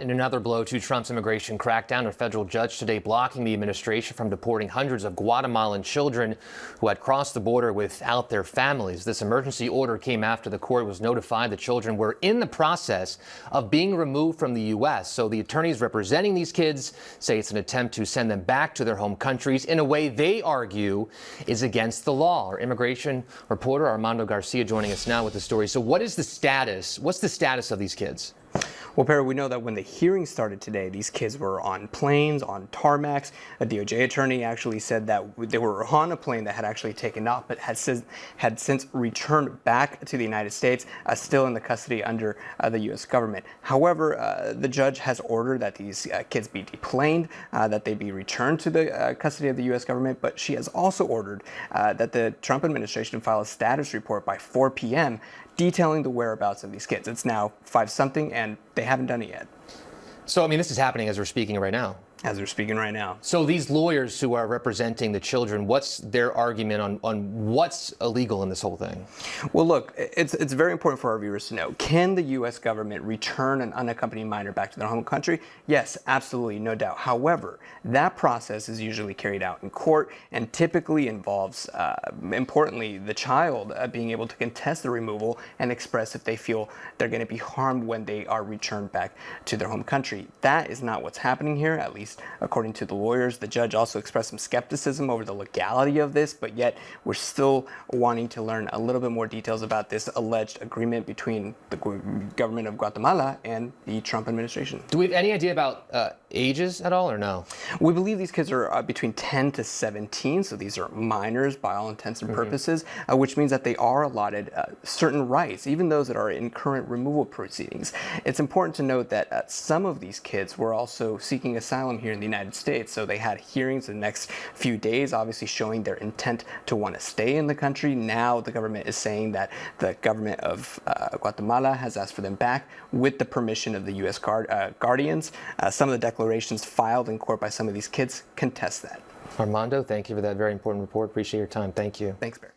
In another blow to Trump's immigration crackdown, a federal judge today blocking the administration from deporting hundreds of Guatemalan children who had crossed the border without their families. This emergency order came after the court was notified the children were in the process of being removed from the U.S. So the attorneys representing these kids say it's an attempt to send them back to their home countries in a way they argue is against the law. Our immigration reporter Armando Garcia joining us now with the story. So what is the status? What's the status of these kids? Well, Perry, we know that when the hearing started today, these kids were on planes, on tarmacs. A DOJ attorney actually said that they were on a plane that had actually taken off, but had since returned back to the United States, still in the custody under the U.S. government. However, the judge has ordered that these kids be deplaned, that they be returned to the custody of the U.S. government, but she has also ordered that the Trump administration file a status report by 4 p.m. detailing the whereabouts of these kids. It's now 5-something, and they haven't done it yet. So, I mean, this is happening as we're speaking right now. As we're speaking right now. So these lawyers who are representing the children, what's their argument on what's illegal in this whole thing? Well, look, it's very important for our viewers to know. Can the U.S. government return an unaccompanied minor back to their home country? Yes, absolutely, no doubt. However, that process is usually carried out in court and typically involves, importantly, the child being able to contest the removal and express if they feel they're going to be harmed when they are returned back to their home country. That is not what's happening here, at least according to the lawyers. The judge also expressed some skepticism over the legality of this, but yet we're still wanting to learn a little bit more details about this alleged agreement between the government of Guatemala and the Trump administration. Do we have any idea about ages at all, or no? We believe these kids are between 10 to 17, so these are minors by all intents and purposes, which means that they are allotted certain rights, even those that are in current removal proceedings. It's important to note that some of these kids were also seeking asylum here in the United States, so they had hearings in the next few days, obviously showing their intent to want to stay in the country. Now the government is saying that the government of Guatemala has asked for them back with the permission of the U.S. guardians. Some of the declarations filed in court by some of these kids contest that. Armando, thank you for that very important report. Appreciate your time. Thank you. Thanks, Barry.